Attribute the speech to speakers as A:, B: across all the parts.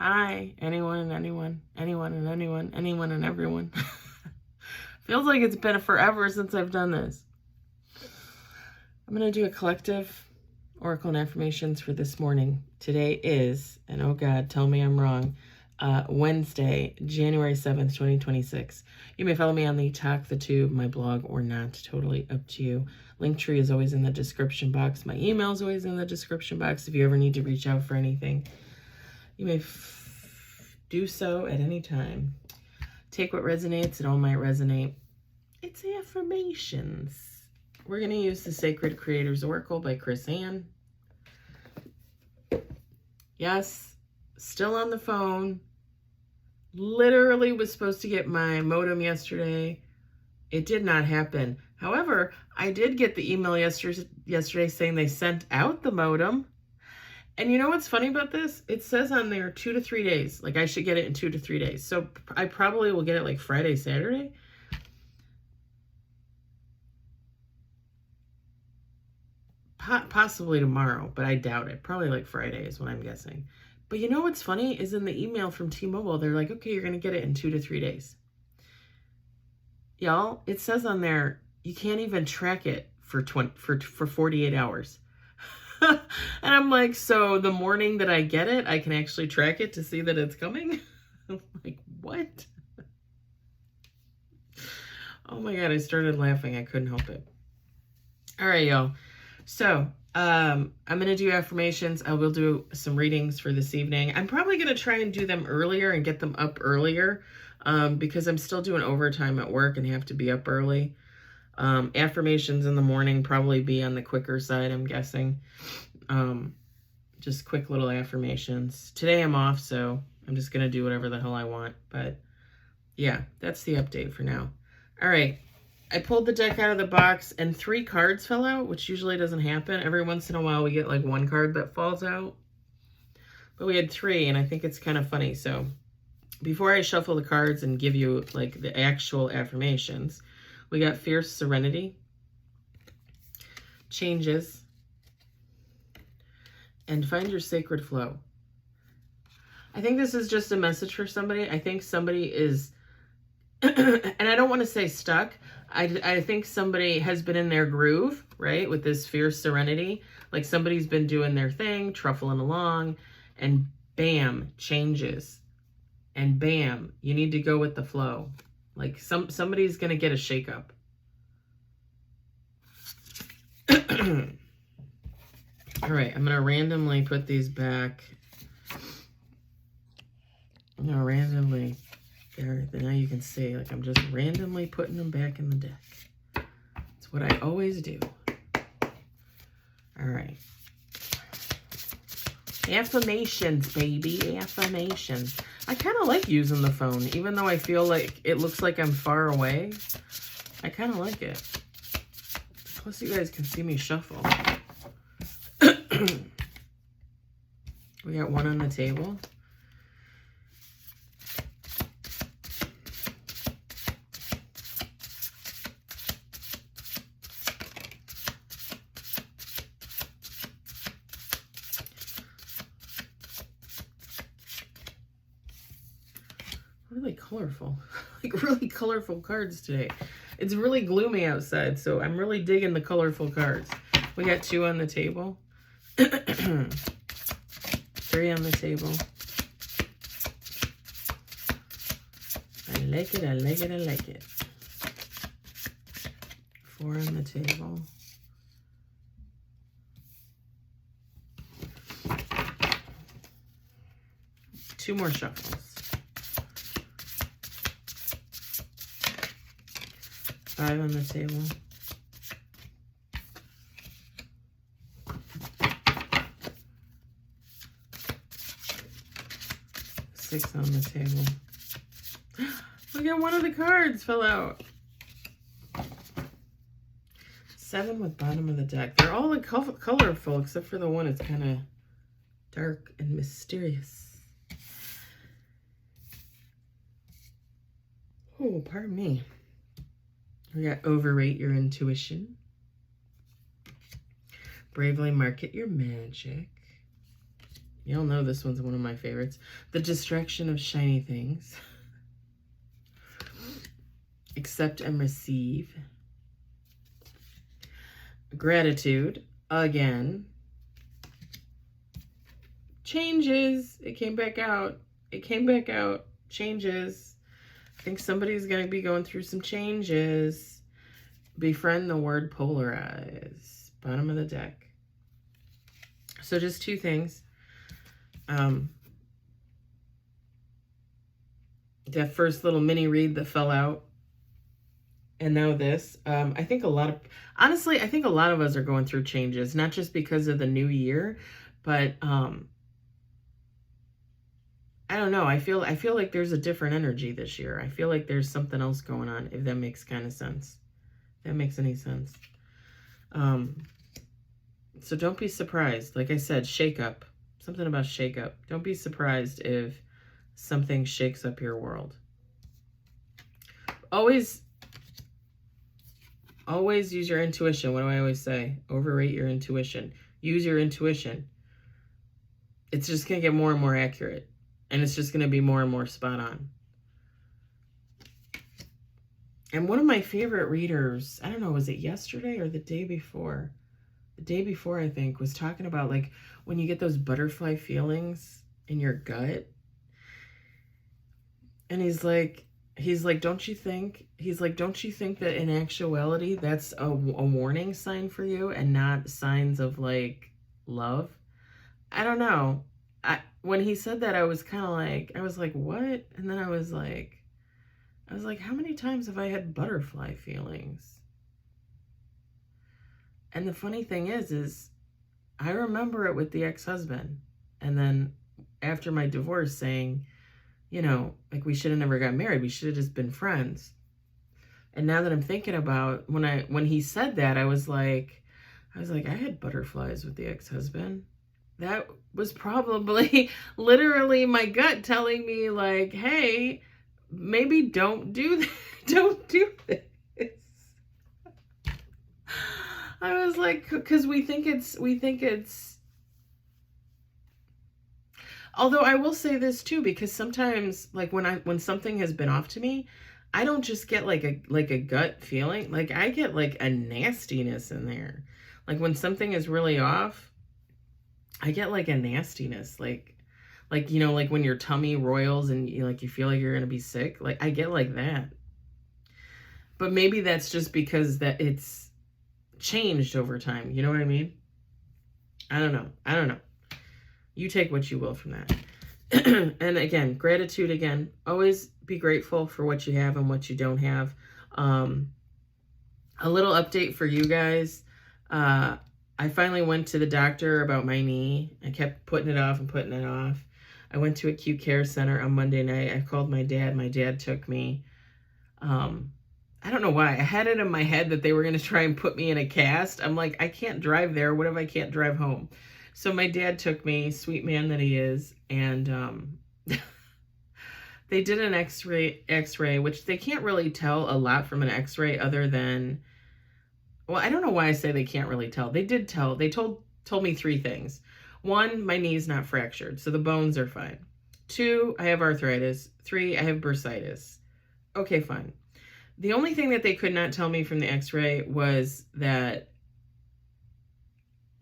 A: Hi, anyone and anyone, anyone and anyone, anyone and everyone. Feels like it's been forever since I've done this. I'm going to do a collective oracle and affirmations for this morning. Today is, and oh God, tell me I'm wrong, Wednesday, January 7th, 2026. You may follow me on the Talk the Tube, my blog, or not. Totally up to you. Linktree is always in the description box. My email is always in the description box if you ever need to reach out for anything. You may do so at any time. Take what resonates. It all might resonate. It's affirmations. We're going to use the Sacred Creators Oracle by Chris Ann. Yes, still on the phone. Literally was supposed to get my modem yesterday. It did not happen. However, I did get the email yesterday saying they sent out the modem. And you know what's funny about this? It says on there 2 to 3 days. Like I should get it in 2 to 3 days. So I probably will get it like Friday, Saturday. Possibly tomorrow, but I doubt it. Probably like Friday is what I'm guessing. But you know what's funny is in the email from T-Mobile, they're like, okay, you're going to get it in 2 to 3 days. Y'all, it says on there, you can't even track it for 48 hours. And I'm like, so the morning that I get it, I can actually track it to see that it's coming? I'm like, what? Oh my God, I started laughing. I couldn't help it. All right, y'all. So I'm going to do affirmations. I will do some readings for this evening. I'm probably going to try and do them earlier and get them up earlier because I'm still doing overtime at work and have to be up early. Affirmations in the morning probably be on the quicker side, I'm guessing. Just quick little affirmations. Today I'm off, so I'm just going to do whatever the hell I want. But yeah, that's the update for now. All right. I pulled the deck out of the box and 3 cards fell out, which usually doesn't happen. Every once in a while we get like 1 card that falls out. But we had 3 and I think it's kind of funny. So before I shuffle the cards and give you like the actual affirmations, we got Fierce Serenity, Changes, and Find Your Sacred Flow. I think this is just a message for somebody. I think somebody is, and I don't want to say stuck. I think somebody has been in their groove, right? With this Fierce Serenity. Like somebody's been doing their thing, truffling along, and bam, changes. And bam, you need to go with the flow. Like somebody's going to get a shakeup. All right, I'm going to randomly put these back. I'm going to randomly, there, now you can see, like I'm just randomly putting them back in the deck. That's what I always do. All right. Affirmations, baby, affirmations. I kind of like using the phone, even though I feel like it looks like I'm far away. I kind of like it. Plus, you guys can see me shuffle. We got 1 on the table. Really colorful, like really colorful cards today. It's really gloomy outside, so I'm really digging the colorful cards. We got 2 on the table, 3 on the table. I like it, I like it, I like it. 4 on the table. Two more shuffles. 5 on the table. 6 on the table. Look at one of the cards fell out. 7 with bottom of the deck. They're all like colorful except for the one that's kind of dark and mysterious. Oh, pardon me. We got overrate your intuition. Bravely market your magic. You'll know this one's one of my favorites. The distraction of shiny things. Accept and receive. Gratitude. Again. Changes. It came back out. It came back out. Changes. I think somebody's going to be going through some changes. Befriend the word polarize. Bottom of the deck. So just two things. That first little mini read that fell out. And now this. I think honestly, I think a lot of us are going through changes, not just because of the new year, but I don't know. I feel like there's a different energy this year. I feel like there's something else going on, if that makes kind of sense. If that makes any sense. So don't be surprised. Like I said, shake up. Something about shake up. Don't be surprised if something shakes up your world. Always use your intuition. What do I always say? Overrate your intuition. Use your intuition. It's just going to get more and more accurate. And it's just going to be more and more spot on. And one of my favorite readers, I don't know, was it yesterday or the day before? The day before, I think, was talking about like when you get those butterfly feelings in your gut. And he's like, don't you think that in actuality that's a warning sign for you and not signs of like love? I don't know. When he said that, I was like, what? And then I was like, how many times have I had butterfly feelings? And the funny thing is I remember it with the ex-husband. And then after my divorce saying, you know, like we should have never got married. We should have just been friends. And now that I'm thinking about when he said that, I was like, I had butterflies with the ex-husband. That was probably literally my gut telling me like, hey, maybe don't do that. Don't do this. I was like, because we think it's, although I will say this too, because sometimes like when something has been off to me, I don't just get like a gut feeling. Like I get like a nastiness in there. Like when something is really off, I get like a nastiness, like, you know, like when your tummy roils and you feel like you're going to be sick. Like I get like that. But maybe that's just because that it's changed over time. You know what I mean? I don't know. You take what you will from that. And again, gratitude again. Always be grateful for what you have and what you don't have. A little update for you guys. I finally went to the doctor about my knee. I kept putting it off and putting it off. I went to acute care center on Monday night. I called my dad. My dad took me. I don't know why. I had it in my head that they were going to try and put me in a cast. I'm like, I can't drive there. What if I can't drive home? So my dad took me, sweet man that he is, and they did an x-ray, which they can't really tell a lot from an x-ray other than, well, I don't know why I say they can't really tell. They did tell. They told me three things. One, my knee's not fractured, so the bones are fine. Two, I have arthritis. Three, I have bursitis. Okay, fine. The only thing that they could not tell me from the x-ray was that,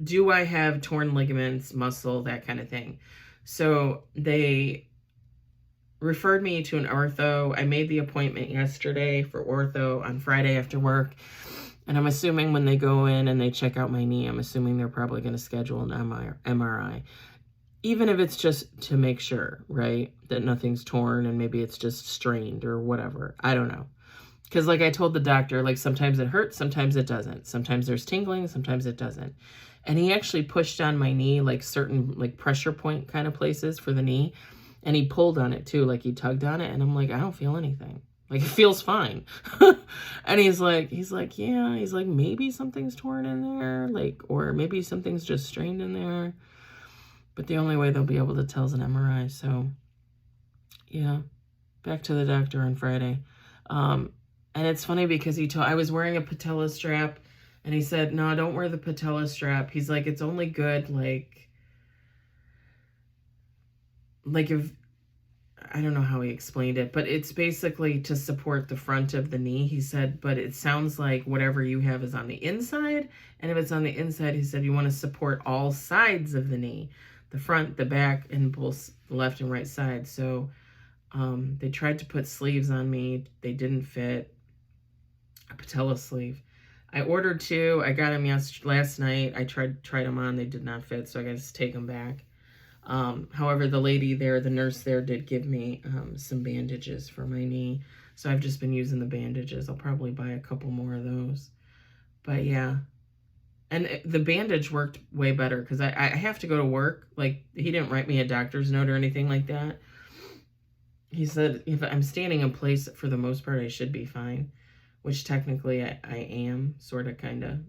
A: do I have torn ligaments, muscle, that kind of thing. So they referred me to an ortho. I made the appointment yesterday for ortho on Friday after work. And I'm assuming when they go in and they check out my knee, I'm assuming they're probably going to schedule an MRI. Even if it's just to make sure, right, that nothing's torn and maybe it's just strained or whatever. I don't know. Because like I told the doctor, like sometimes it hurts, sometimes it doesn't. Sometimes there's tingling, sometimes it doesn't. And he actually pushed on my knee, like certain like pressure point kind of places for the knee. And he pulled on it too, like he tugged on it. And I'm like, I don't feel anything. Like it feels fine. And he's like, yeah, he's like, maybe something's torn in there. Like, or maybe something's just strained in there. But the only way they'll be able to tell is an MRI. So yeah, back to the doctor on Friday. And it's funny because I was wearing a patella strap and he said, no, don't wear the patella strap. He's like, it's only good. Like, like if, I don't know how he explained it, but it's basically to support the front of the knee. He said, but it sounds like whatever you have is on the inside. And if it's on the inside, he said, you want to support all sides of the knee, the front, the back, and both the left and right side. So they tried to put sleeves on me. They didn't fit. A patella sleeve. I ordered 2. I got them last night. I tried them on. They did not fit, so I got to take them back. However, the lady there, the nurse there, did give me some bandages for my knee. So I've just been using the bandages. I'll probably buy a couple more of those. But yeah. And the bandage worked way better because I have to go to work. Like, he didn't write me a doctor's note or anything like that. He said if I'm standing in place for the most part, I should be fine. Which technically I am, sort of, kind of.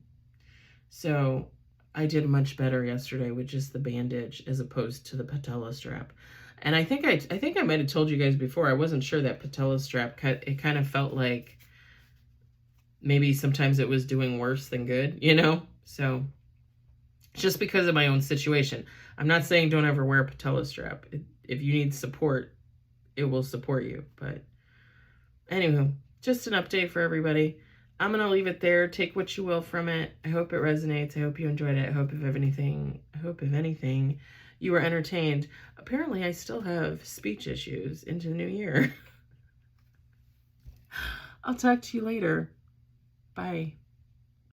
A: So I did much better yesterday with just the bandage as opposed to the patella strap. And I think I might have told you guys before, I wasn't sure that patella strap, it kind of felt like maybe sometimes it was doing worse than good, you know? So just because of my own situation. I'm not saying don't ever wear a patella strap. If you need support, it will support you. But anywho, just an update for everybody. I'm going to leave it there. Take what you will from it. I hope it resonates. I hope you enjoyed it. I hope if anything, you were entertained. Apparently, I still have speech issues into the new year. I'll talk to you later. Bye.